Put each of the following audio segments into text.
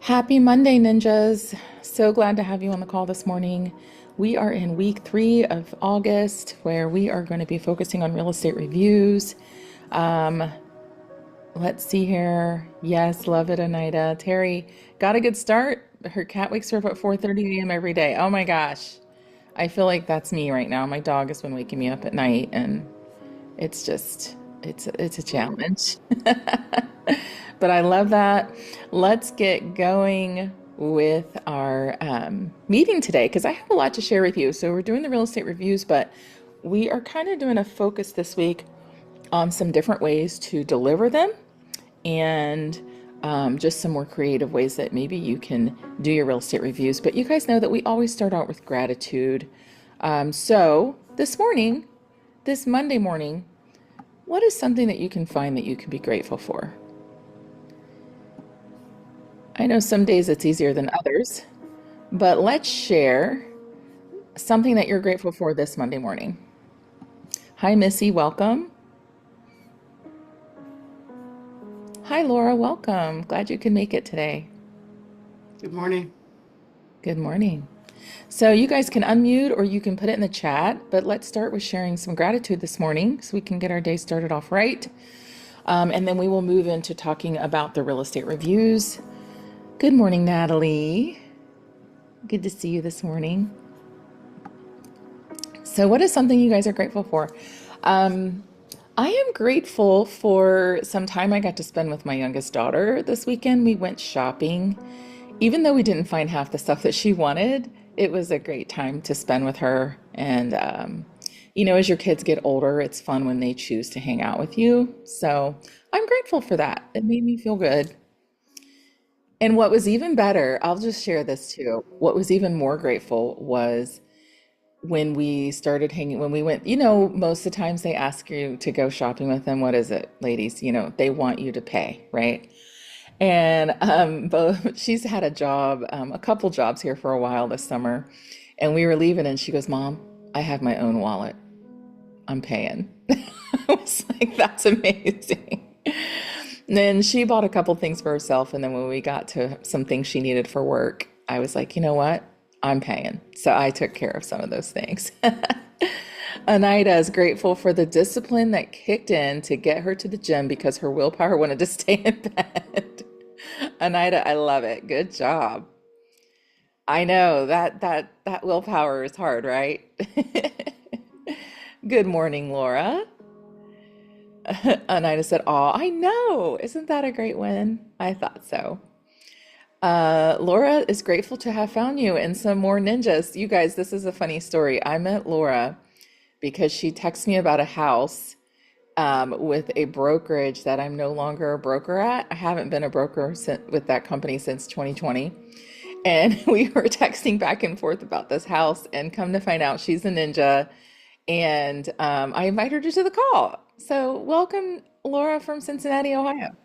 Happy Monday, ninjas. So glad to have you on the call this morning. We are in week 3 of August, where we are going to be focusing on real estate reviews. Um, let's see here. Yes, love it, Anita. Terry got a good start. Her cat wakes her up at 4:30 a.m. every day. Oh my gosh. I feel like that's me right now. My dog has been waking me up at night, and it's just it's a challenge. But I love that. Let's get going with our meeting today because I have a lot to share with you. So we're doing the real estate reviews, but we are kind of doing a focus this week on some different ways to deliver them and just some more creative ways that maybe you can do your real estate reviews. But you guys know that we always start out with gratitude. So this morning, this Monday morning, what is something that you can find that you can be grateful for? I know some days it's easier than others, but let's share something that you're grateful for this Monday morning. Hi, Missy, welcome. Hi, Laura, welcome. Glad you can make it today. Good morning. Good morning. So, you guys can unmute or you can put it in the chat, but let's start with sharing some gratitude this morning so we can get our day started off right. And then we will move into talking about the real estate reviews. Good morning, Natalie. Good to see you this morning. So, what is something you guys are grateful for? I am grateful for some time I got to spend with my youngest daughter this weekend. We went shopping. Even though we didn't find half the stuff that she wanted, it was a great time to spend with her. And, as your kids get older, it's fun when they choose to hang out with you. So, I'm grateful for that. It made me feel good. And what was even better, I'll just share this too. What was even more grateful was when we started hanging, when we went, most of the times they ask you to go shopping with them. What is it, ladies? They want you to pay, right? And both she's had a job, a couple jobs here for a while this summer, and we were leaving, and she goes, "Mom, I have my own wallet. I'm paying." I was like, "That's amazing." And then she bought a couple things for herself, and then when we got to some things she needed for work, I was like, "You know what? I'm paying." So I took care of some of those things. Anida is grateful for the discipline that kicked in to get her to the gym because her willpower wanted to stay in bed. Anida, I love it. Good job. I know that willpower is hard, right? Good morning, Laura. Anida said, "Oh, I know. Isn't that a great win?" I thought so. Laura is grateful to have found you and some more ninjas. You guys, this is a funny story. I met Laura because she texted me about a house with a brokerage that I'm no longer a broker at. I haven't been a broker with that company since 2020. And we were texting back and forth about this house, and come to find out she's a ninja. And I invited her to the call. So, welcome, Laura from Cincinnati, Ohio.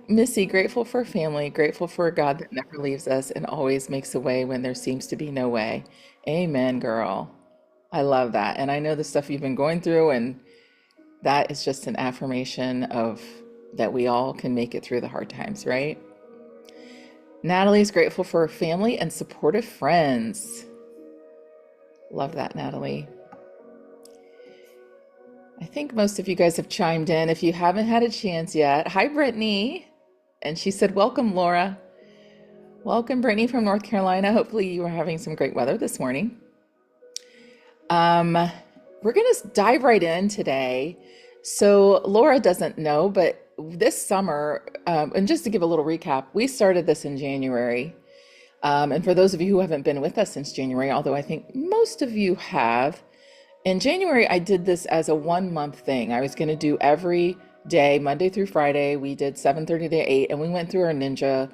Missy, grateful for family, grateful for a God that never leaves us and always makes a way when there seems to be no way. Amen, girl. I love that. And I know the stuff you've been going through, and that is just an affirmation of that we all can make it through the hard times, right? Natalie's grateful for her family and supportive friends. Love that, Natalie. I think most of you guys have chimed in. If you haven't had a chance yet, hi, Brittany. And she said, "Welcome, Laura." Welcome, Brittany from North Carolina. Hopefully, you are having some great weather this morning. Um, we're going to dive right in today. So, Laura doesn't know, but this summer, and just to give a little recap, we started this in January. And for those of you who haven't been with us since January, although I think most of you have, in January, I did this as a 1 month thing. I was going to do every day, Monday through Friday. We did 7:30 to 8, and we went through our ninja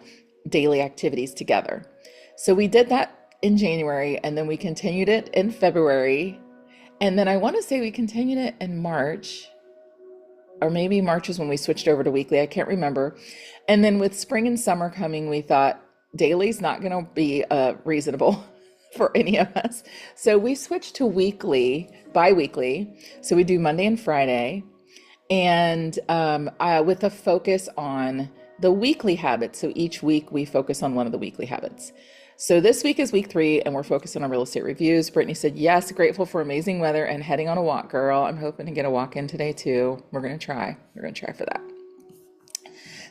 daily activities together. So we did that in January, and then we continued it in February. And then I want to say we continued it in March, or maybe March is when we switched over to weekly. I can't remember. And then with spring and summer coming, we thought daily's not going to be reasonable for any of us. So we switched to weekly, bi-weekly. So we do Monday and Friday, and with a focus on the weekly habits. So each week we focus on one of the weekly habits. So this week is week 3, and we're focusing on real estate reviews. Brittany said, yes, grateful for amazing weather and heading on a walk, girl. I'm hoping to get a walk in today too. We're going to try. We're going to try for that.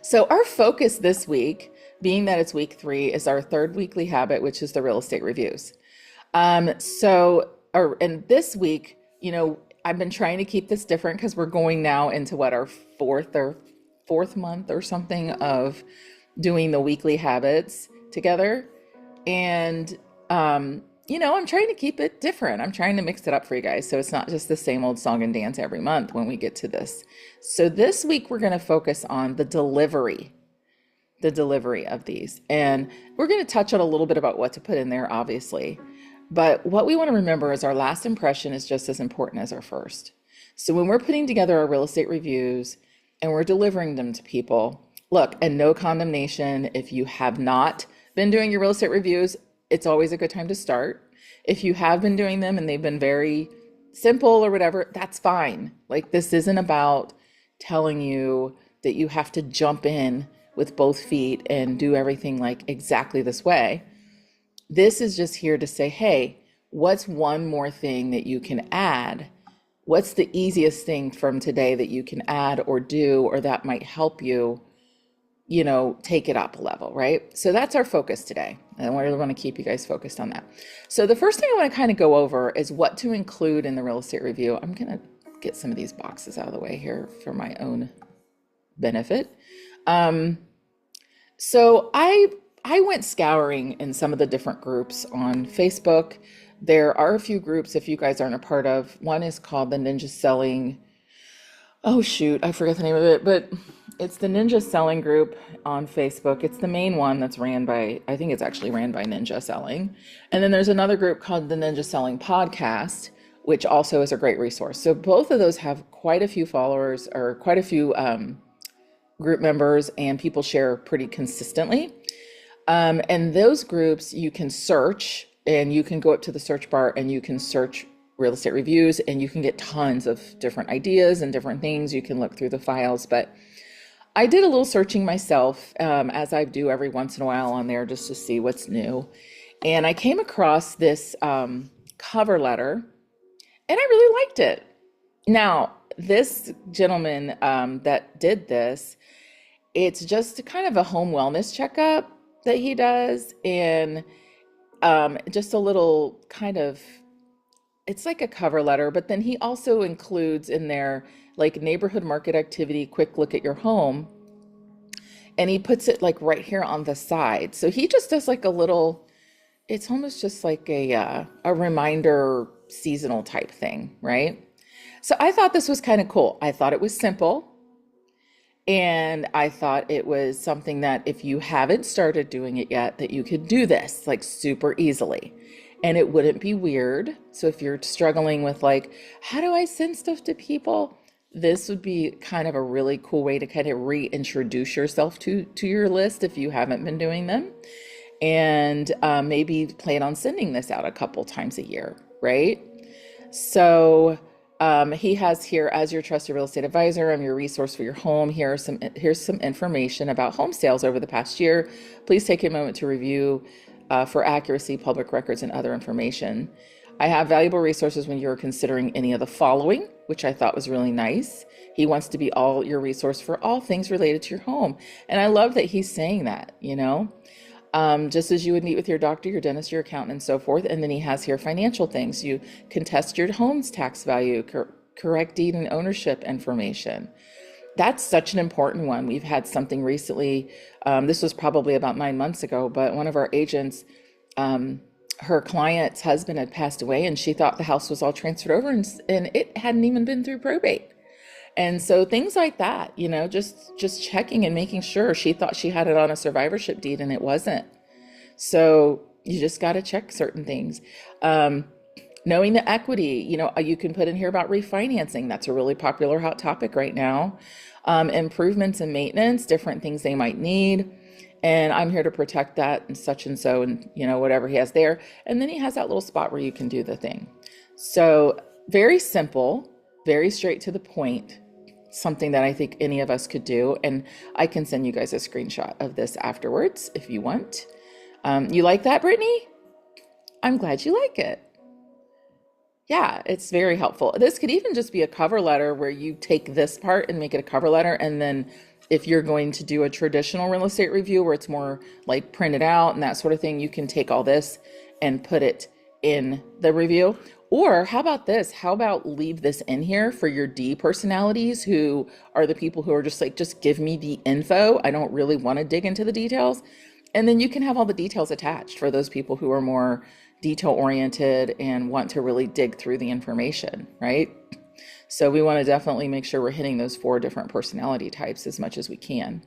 So our focus this week, being that it's week 3, is our third weekly habit, which is the real estate reviews. And this week, I've been trying to keep this different because we're going now into what, our fourth month or something of doing the weekly habits together. And, I'm trying to keep it different. I'm trying to mix it up for you guys. So it's not just the same old song and dance every month when we get to this. So this week, we're going to focus on the delivery of these. And we're going to touch on a little bit about what to put in there, obviously. But what we want to remember is our last impression is just as important as our first. So when we're putting together our real estate reviews and we're delivering them to people, look, and no condemnation. If you have not been doing your real estate reviews, it's always a good time to start. If you have been doing them and they've been very simple or whatever, that's fine. Like, this isn't about telling you that you have to jump in with both feet and do everything like exactly this way. This is just here to say, hey, what's one more thing that you can add? What's the easiest thing from today that you can add or do, or that might help you, take it up a level, right? So that's our focus today. And I really want to keep you guys focused on that. So the first thing I want to kind of go over is what to include in the real estate review. I'm going to get some of these boxes out of the way here for my own benefit. So I went scouring in some of the different groups on Facebook. There are a few groups, if you guys aren't a part of. One is called the Ninja Selling. Oh shoot, I forget the name of it, but it's the Ninja Selling group on Facebook. It's the main one that's I think it's actually ran by Ninja Selling. And then there's another group called the Ninja Selling Podcast, which also is a great resource. So both of those have quite a few followers, or quite a few group members, and people share pretty consistently. And those groups, you can search, and you can go up to the search bar and you can search real estate reviews, and you can get tons of different ideas and different things. You can look through the files, but I did a little searching myself, as I do every once in a while on there, just to see what's new. And I came across this cover letter, and I really liked it. Now, this gentleman that did this, it's just kind of a home wellness checkup that he does, and just a little kind of, it's like a cover letter, but then he also includes in there like neighborhood market activity, quick look at your home, and he puts it like right here on the side. So he just does like a little, it's almost just like a reminder seasonal type thing, right? So I thought this was kind of cool. I thought it was simple. And I thought it was something that if you haven't started doing it yet, that you could do this like super easily. And it wouldn't be weird. So if you're struggling with like, how do I send stuff to people? This would be kind of a really cool way to kind of reintroduce yourself to your list if you haven't been doing them. And maybe plan on sending this out a couple times a year, right? So he has here, as your trusted real estate advisor, I'm your resource for your home. Here's some information about home sales over the past year. Please take a moment to review for accuracy, public records, and other information. I have valuable resources when you're considering any of the following, which I thought was really nice. He wants to be all your resource for all things related to your home. And I love that he's saying that, just as you would meet with your doctor, your dentist, your accountant, and so forth. And then he has here financial things. You can test your home's tax value, correct deed and ownership information. That's such an important one. We've had something recently, this was probably about 9 months ago, but one of our agents, her client's husband had passed away, and she thought the house was all transferred over, and it hadn't even been through probate. And so things like that, just checking and making sure. She thought she had it on a survivorship deed, and it wasn't. So you just got to check certain things. Knowing the equity, you can put in here about refinancing. That's a really popular hot topic right now. Improvements and maintenance, different things they might need. And I'm here to protect that and such and so, and whatever he has there. And then he has that little spot where you can do the thing. So very simple, very straight to the point. something that I think any of us could do. And I can send you guys a screenshot of this afterwards if you want. You like that, Brittany? I'm glad you like it. Yeah, it's very helpful. This could even just be a cover letter where you take this part and make it a cover letter. And then if you're going to do a traditional real estate review where it's more like printed out and that sort of thing, you can take all this and put it in the review. Or how about this? How about leave this in here for your D personalities who are the people who are just like, just give me the info. I don't really want to dig into the details. And then you can have all the details attached for those people who are more detail oriented and want to really dig through the information, right? So we want to definitely make sure we're hitting those 4 different personality types as much as we can.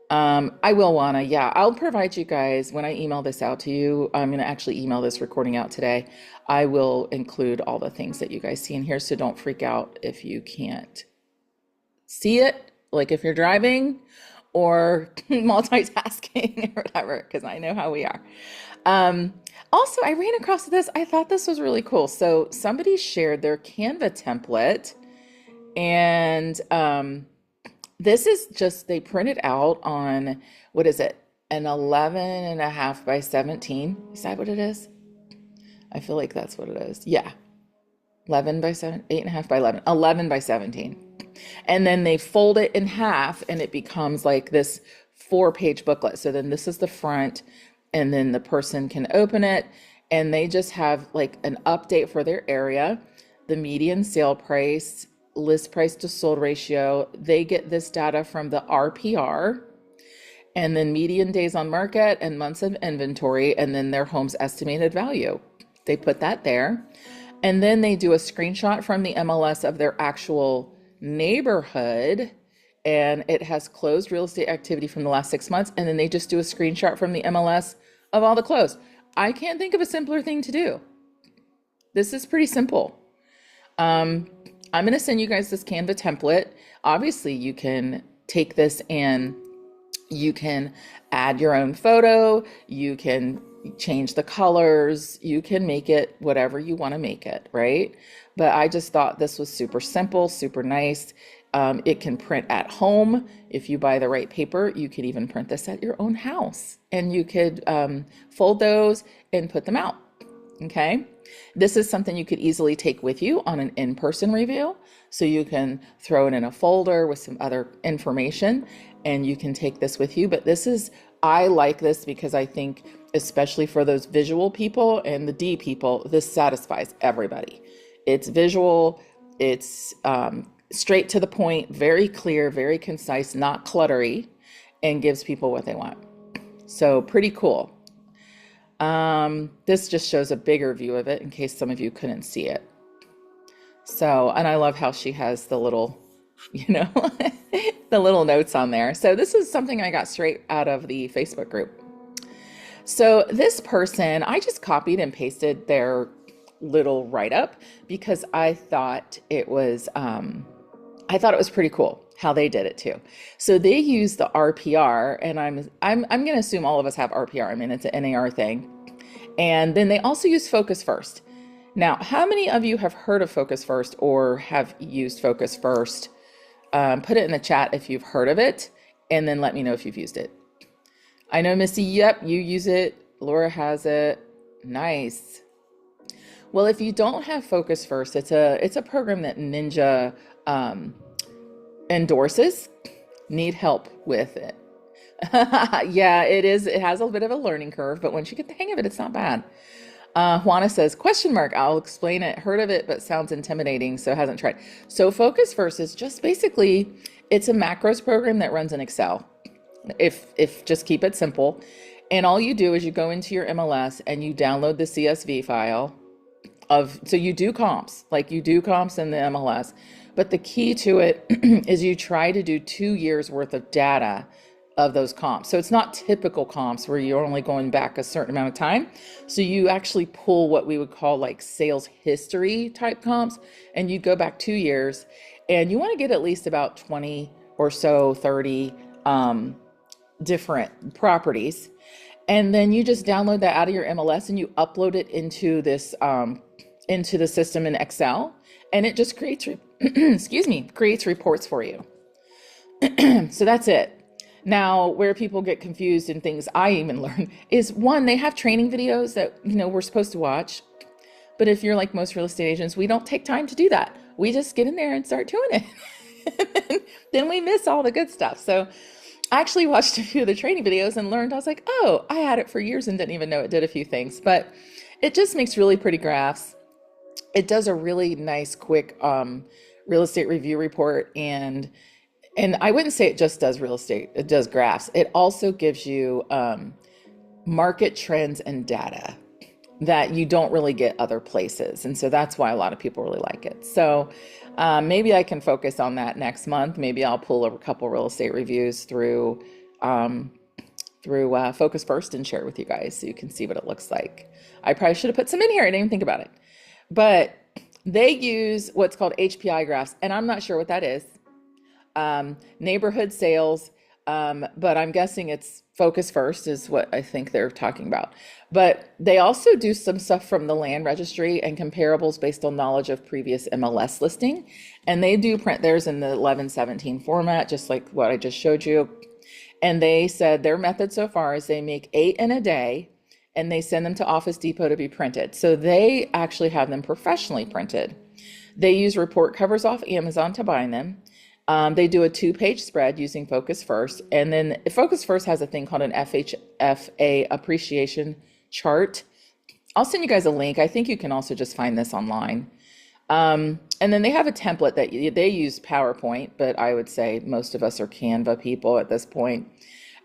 I will wanna, yeah, I'll provide you guys when I email this out to you. I'm gonna actually email this recording out today. I will include all the things that you guys see in here, so don't freak out if you can't see it, like if you're driving or multitasking or whatever, because I know how we are. Um, Also, I ran across this. I thought this was really cool. So somebody shared their Canva template, and this is just, they printed out on, what is it? An 11.5 by 17. Is that what it is? I feel like that's what it is. Yeah. 11 by 7, 8.5 by 11, 11 by 17. And then they fold it in half and it becomes like this 4-page booklet. So then this is the front, and then the person can open it and they just have like an update for their area, the median sale price, list price to sold ratio. They get this data from the RPR, and then median days on market and months of inventory, and then their home's estimated value. They put that there. And then they do a screenshot from the MLS of their actual neighborhood, and it has closed real estate activity from the last 6 months. And then they just do a screenshot from the MLS of all the closed. I can't think of a simpler thing to do. This is pretty simple. I'm going to send you guys this Canva template. Obviously, you can take this and you can add your own photo. You can change the colors. You can make it whatever you want to make it, right? But I just thought this was super simple, super nice. It can print at home. If you buy the right paper, you could even print this at your own house, and you could fold those and put them out. Okay. This is something you could easily take with you on an in-person review. So you can throw it in a folder with some other information and you can take this with you. But this is, I like this because I think, especially for those visual people and the D people, this satisfies everybody. It's visual, it's straight to the point, very clear, very concise, not cluttery, and gives people what they want. So pretty cool. This just shows a bigger view of it in case some of you couldn't see it. So, and I love how she has the little, the little notes on there. So this is something I got straight out of the Facebook group. So this person, I just copied and pasted their little write-up because I thought it was pretty cool how they did it too. So they use the RPR, and I'm going to assume all of us have RPR. I mean, it's an NAR thing. And then they also use Focus First. Now, how many of you have heard of Focus First or have used Focus First? Put it in the chat if you've heard of it, and then let me know if you've used it. I know Missy, yep, you use it. Laura has it. Nice. Well, if you don't have Focus First, it's a program that Ninja endorses. Need help with it. Yeah, it is. It has a bit of a learning curve, but once you get the hang of it, it's not bad. Juana says, question mark, I'll explain it. Heard of it, but sounds intimidating, so hasn't tried. So Focus First is just basically, it's a macros program that runs in Excel. If just keep it simple. And all you do is you go into your MLS and you download the CSV file so you do comps, like you do comps in the MLS. But the key to it is you try to do 2 years worth of data of those comps. So it's not typical comps where you're only going back a certain amount of time. So you actually pull what we would call like sales history type comps, and you go back 2 years, and you want to get at least about 20 or so, 30 different properties. And then you just download that out of your MLS and you upload it into this into the system in Excel, and it just creates excuse me, creates reports for you. So that's it. Now, where people get confused and things I even learn is one, they have training videos that, we're supposed to watch. But if you're like most real estate agents, we don't take time to do that. We just get in there and start doing it. And then we miss all the good stuff. So I actually watched a few of the training videos and learned, I was like, oh, I had it for years and didn't even know it did a few things. But it just makes really pretty graphs. It does a really nice, quick real estate review report. And I wouldn't say it just does real estate, it does graphs. It also gives you market trends and data that you don't really get other places. And so that's why a lot of people really like it. So maybe I can focus on that next month. Maybe I'll pull a couple real estate reviews through Focus First and share it with you guys so you can see what it looks like. I probably should have put some in here. I didn't even think about it. But they use what's called HPI graphs, and I'm not sure what that is. Neighborhood sales, but I'm guessing it's Focus First is what I think they're talking about. But they also do some stuff from the land registry and comparables based on knowledge of previous MLS listing. And they do print theirs in the 1117 format, just like what I just showed you. And they said their method so far is they make 8 in a day and they send them to Office Depot to be printed. So they actually have them professionally printed. They use report covers off Amazon to bind them. They do a 2-page spread using Focus First. And then Focus First has a thing called an FHFA appreciation chart. I'll send you guys a link. I think you can also just find this online. And then they have a template that they use PowerPoint, but I would say most of us are Canva people at this point.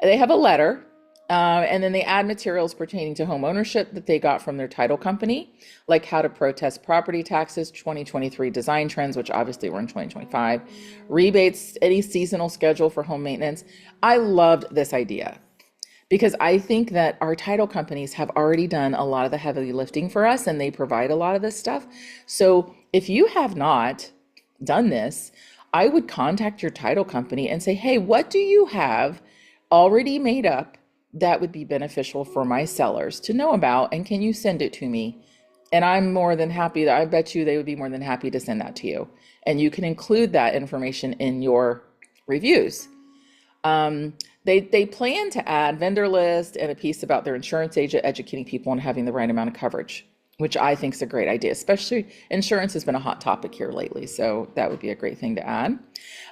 They have a letter. And then they add materials pertaining to home ownership that they got from their title company, like how to protest property taxes, 2023 design trends, which obviously were in 2025, rebates, any seasonal schedule for home maintenance. I loved this idea because I think that our title companies have already done a lot of the heavy lifting for us and they provide a lot of this stuff. So if you have not done this, I would contact your title company and say, hey, what do you have already made up that would be beneficial for my sellers to know about, and can you send it to me? And I'm more than happy, I bet you they would be more than happy to send that to you. And you can include that information in your reviews. They plan to add vendor list and a piece about their insurance agent educating people on having the right amount of coverage, which I think is a great idea, especially insurance has been a hot topic here lately. So that would be a great thing to add.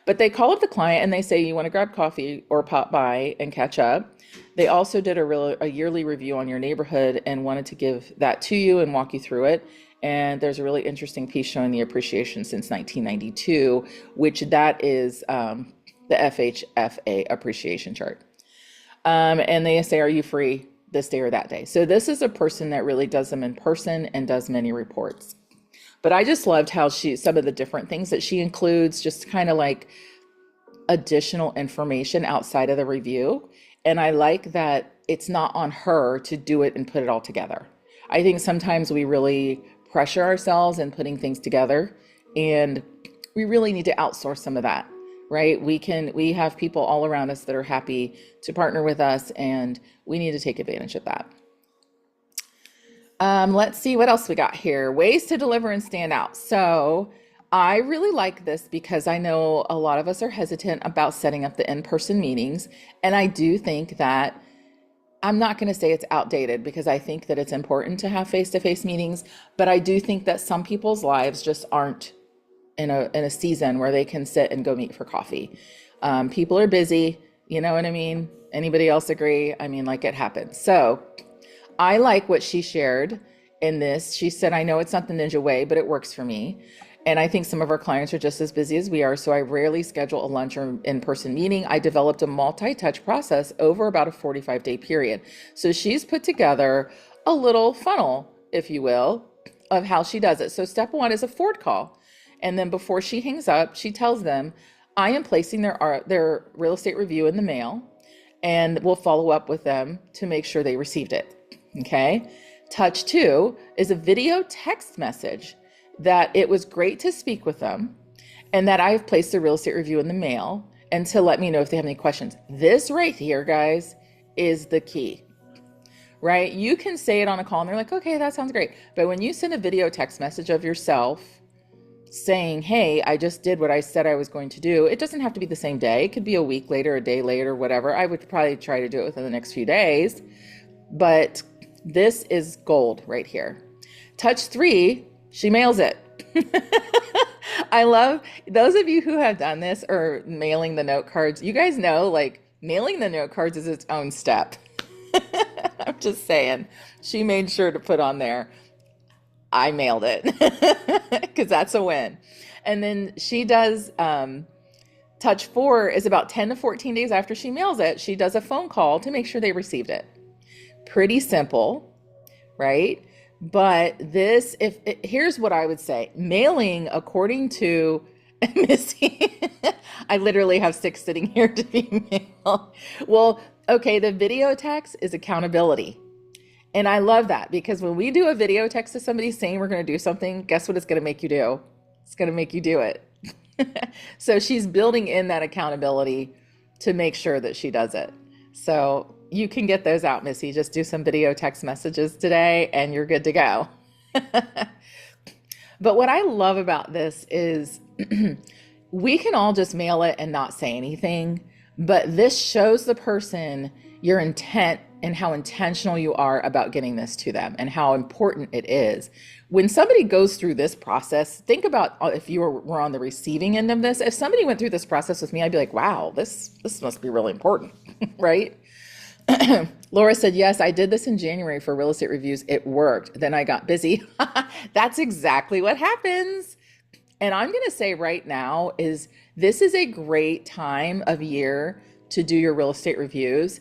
But they call up the client and they say, you want to grab coffee or pop by and catch up. They also did a yearly review on your neighborhood and wanted to give that to you and walk you through it. And there's a really interesting piece showing the appreciation since 1992, which that is the FHFA appreciation chart. And they say, are you free this day or that day? So this is a person that really does them in person and does many reports. But I just loved how some of the different things that she includes, just kind of like additional information outside of the review. And I like that it's not on her to do it and put it all together. I think sometimes we really pressure ourselves in putting things together, and we really need to outsource some of that, right? We have people all around us that are happy to partner with us, and we need to take advantage of that. Let's see what else we got here. Ways to deliver and stand out. So I really like this because I know a lot of us are hesitant about setting up the in-person meetings. And I do think that I'm not going to say it's outdated because I think that it's important to have face-to-face meetings, but I do think that some people's lives just aren't in a season where they can sit and go meet for coffee. People are busy, you know what I mean? Anybody else agree? I mean, like, it happens. So I like what she shared in this. She said, I know it's not the ninja way, but it works for me. And I think some of our clients are just as busy as we are, so I rarely schedule a lunch or in-person meeting. I developed a multi-touch process over about a 45-day period. So she's put together a little funnel, if you will, of how she does it. So step one is a forward call. And then before she hangs up, she tells them, I am placing their real estate review in the mail, and we'll follow up with them to make sure they received it. Okay? Touch two is a video text message that it was great to speak with them and that I've placed a real estate review in the mail, and to let me know if they have any questions. This right here, guys, is the key, right? You can say it on a call and they're like, okay, that sounds great. But when you send a video text message of yourself, saying, hey, I just did what I said I was going to do. It doesn't have to be the same day. It could be a week later, a day later, whatever. I would probably try to do it within the next few days. But this is gold right here. Touch three, she mails it. I love those of you who have done this or mailing the note cards. You guys know, like, mailing the note cards is its own step. I'm just saying. She made sure to put on there, I mailed it, because that's a win. And then she does touch four is about 10 to 14 days after she mails it. She does a phone call to make sure they received it. Pretty simple, right? But this, here's what I would say, mailing according to Missy, I literally have six sitting here to be mailed. Well, okay, the video text is accountability. And I love that because when we do a video text to somebody saying we're going to do something, guess what it's going to make you do? It's going to make you do it. So she's building in that accountability to make sure that she does it. So you can get those out, Missy. Just do some video text messages today and you're good to go. But what I love about this is we can all just mail it and not say anything, but this shows the person your intent and how intentional you are about getting this to them and how important it is. When somebody goes through this process, think about if you were on the receiving end of this. If somebody went through this process with me, I'd be like, wow, this must be really important, right? Laura said, yes, I did this in January for real estate reviews. It worked. Then I got busy. That's exactly what happens. And I'm going to say right now is this is a great time of year to do your real estate reviews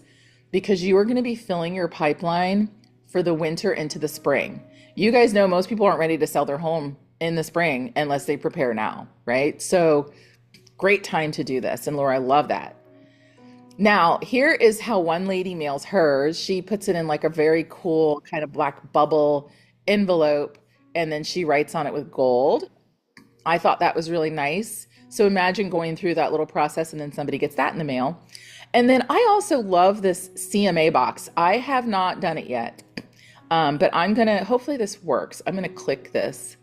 because you are going to be filling your pipeline for the winter into the spring. You guys know most people aren't ready to sell their home in the spring unless they prepare now, right? So great time to do this. And Laura, I love that. Now, here is how one lady mails hers. She puts it in like a very cool kind of black bubble envelope, and then she writes on it with gold. I thought that was really nice. So imagine going through that little process and then somebody gets that in the mail. And then I also love this CMA box. I have not done it yet, but I'm going to, hopefully this works. I'm going to click this.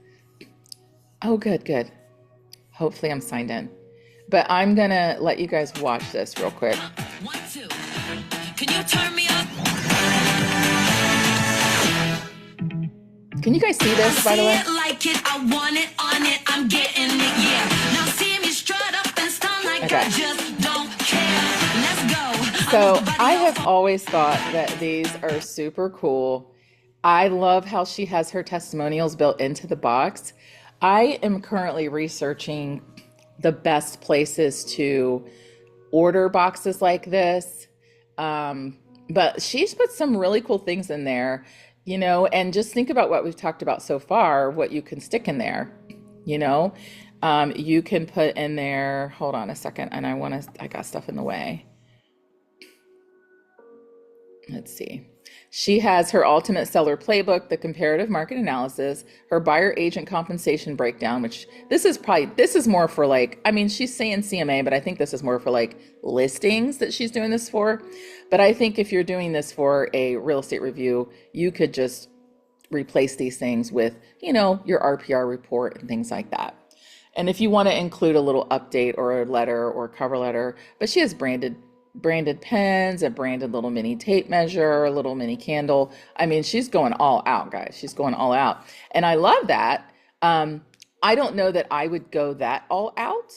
Oh, good, good. Hopefully I'm signed in. But I'm going to let you guys watch this real quick. 1, 2. Can you turn me up? Can you guys see this, by the way? Like it, I want it on it, I'm getting it, yeah. Now see me strut up and stun like Okay. I just don't care. Let's go. So I have always thought that these are super cool. I love how she has her testimonials built into the box. I am currently researching the best places to order boxes like this. But she's put some really cool things in there, you know, and just think about what we've talked about so far, what you can stick in there, you know. You can put in there, hold on a second, and I got stuff in the way. Let's see. She has her ultimate seller playbook, the comparative market analysis, her buyer agent compensation breakdown, which this is more for like, I mean, she's saying CMA, but I think this is more for like listings that she's doing this for. But I think if you're doing this for a real estate review, you could just replace these things with, you know, your RPR report and things like that. And if you want to include a little update or a letter or cover letter, but she has branded pens, a branded little mini tape measure, a little mini candle. I mean, she's going all out, guys. She's going all out. And I love that. I don't know that I would go that all out,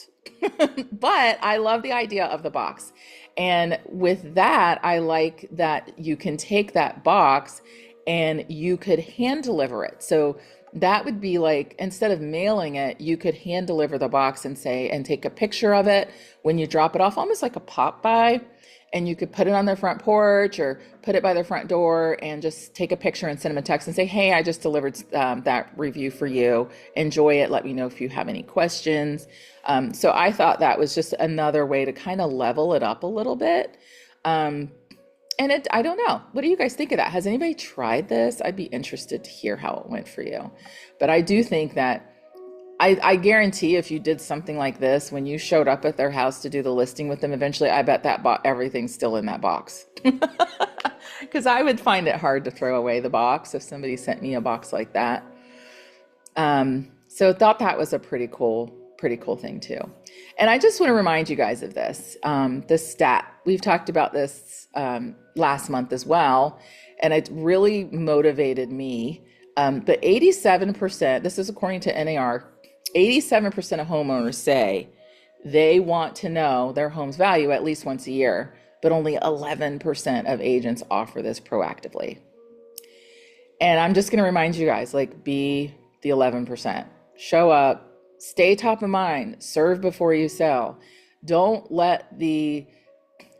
but I love the idea of the box. And with that, I like that you can take that box and you could hand deliver it. So that would be like, instead of mailing it, you could hand deliver the box and take a picture of it when you drop it off, almost like a pop by. And you could put it on their front porch or put it by their front door and just take a picture and send them a text and say, hey, I just delivered that review for you. Enjoy it. Let me know if you have any questions. So I thought that was just another way to kind of level it up a little bit. And I don't know. What do you guys think of that? Has anybody tried this? I'd be interested to hear how it went for you. But I do think that I guarantee if you did something like this, when you showed up at their house to do the listing with them, eventually, I bet that everything's still in that box. Because I would find it hard to throw away the box if somebody sent me a box like that. So thought that was a pretty cool thing too. And I just want to remind you guys of this stat. We've talked about this last month as well, and it really motivated me. But 87%, this is according to NAR, 87% of homeowners say they want to know their home's value at least once a year, but only 11% of agents offer this proactively. And I'm just going to remind you guys, like, be the 11%. Show up, stay top of mind, serve before you sell. Don't let the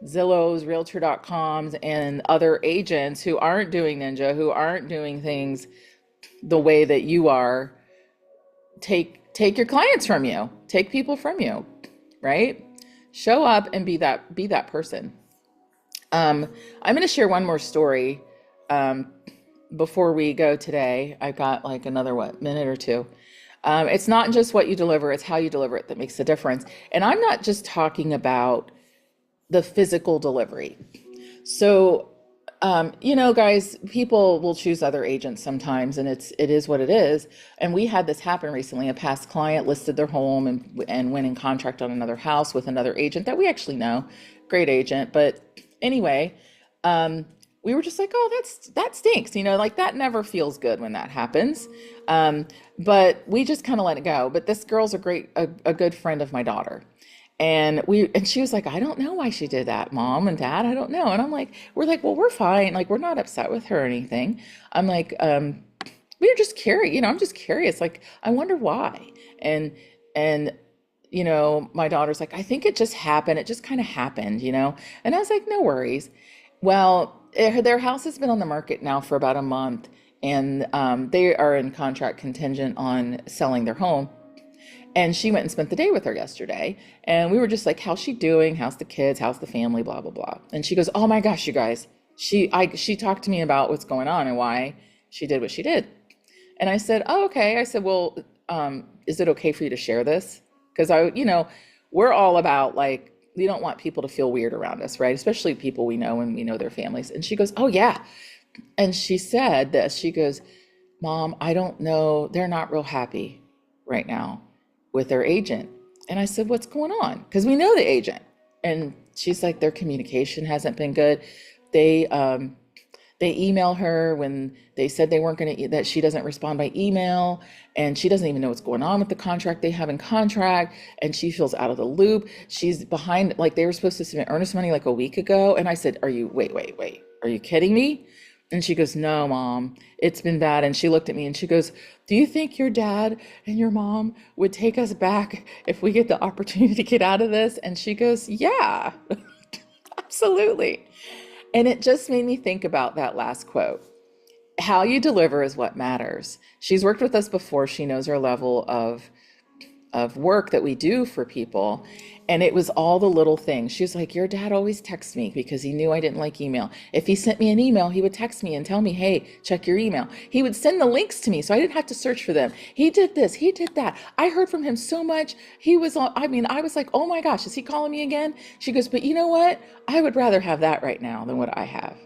Zillows, Realtor.coms, and other agents who aren't doing Ninja, who aren't doing things the way that you are, take your clients from you, take people from you, right? Show up and be that person. I'm going to share one more story before we go today. I've got like another minute or two. It's not just what you deliver, it's how you deliver it that makes the difference. And I'm not just talking about the physical delivery. So, guys, people will choose other agents sometimes, and it is what it is. And we had this happen recently. A past client listed their home and went in contract on another house with another agent that we actually know, great agent. But anyway, we were just like, oh, that stinks. Like that never feels good when that happens. But we just kind of let it go. But this girl's a good friend of my daughter. And she was like, I don't know why she did that, Mom and Dad. I don't know. And we're like, well, we're fine. Like, we're not upset with her or anything. I'm like, we were just curious, I'm just curious. Like, I wonder why. And, my daughter's like, I think it just happened. It just kind of happened, And I was like, no worries. Well, their house has been on the market now for about a month, and they are in contract contingent on selling their home. And she went and spent the day with her yesterday. And we were just like, how's she doing? How's the kids? How's the family? Blah, blah, blah. And she goes, oh my gosh, you guys. She talked to me about what's going on and why she did what she did. And I said, oh, okay. I said, well, is it okay for you to share this? Because we're all about, like, we don't want people to feel weird around us, right? Especially people we know and we know their families. And she goes, oh yeah. And she said this, she goes, Mom, I don't know. They're not real happy right now with their agent. And I said, what's going on? Because we know the agent. And she's like, their communication hasn't been good. They email her when they said they weren't going to, that she doesn't respond by email, and she doesn't even know what's going on with the contract they have in contract, and she feels out of the loop. She's behind, like they were supposed to submit earnest money like a week ago. And I said, wait, are you kidding me? And she goes, no, Mom, it's been bad. And she looked at me and she goes, do you think your dad and your mom would take us back if we get the opportunity to get out of this? And she goes, yeah, absolutely. And it just made me think about that last quote. How you deliver is what matters. She's worked with us before. She knows our level of work that we do for people. And it was all the little things. She was like, your dad always texts me because he knew I didn't like email. If he sent me an email, he would text me and tell me, hey, check your email. He would send the links to me so I didn't have to search for them. He did this, he did that. I heard from him so much. I was like, oh my gosh, is he calling me again? She goes, but you know what? I would rather have that right now than what I have.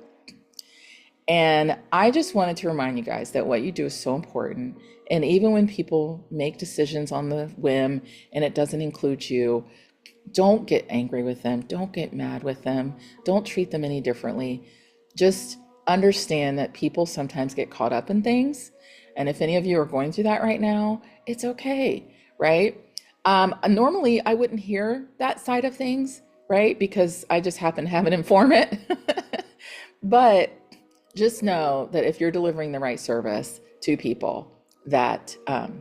And I just wanted to remind you guys that what you do is so important. And even when people make decisions on the whim and it doesn't include you, don't get angry with them. Don't get mad with them. Don't treat them any differently. Just understand that people sometimes get caught up in things. And if any of you are going through that right now, it's okay, right? Normally, I wouldn't hear that side of things, right? Because I just happen to have an informant. But just know that if you're delivering the right service to people, that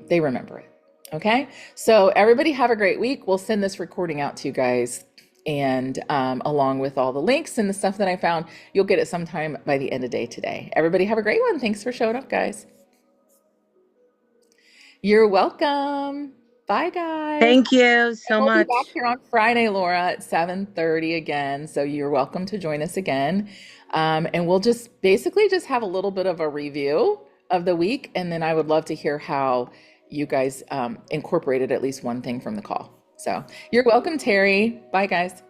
they remember it. Okay, so everybody have a great week. We'll send this recording out to you guys, and along with all the links and the stuff that I found, you'll get it sometime by the end of the day today. Everybody have a great one. Thanks for showing up, guys. You're welcome. Bye, guys. Thank you so And we'll much. be back here on Friday, Laura, at 7:30 again. So you're welcome to join us again. And we'll just basically just have a little bit of a review of the week. And then I would love to hear how you guys incorporated at least one thing from the call. So you're welcome, Terry. Bye, guys.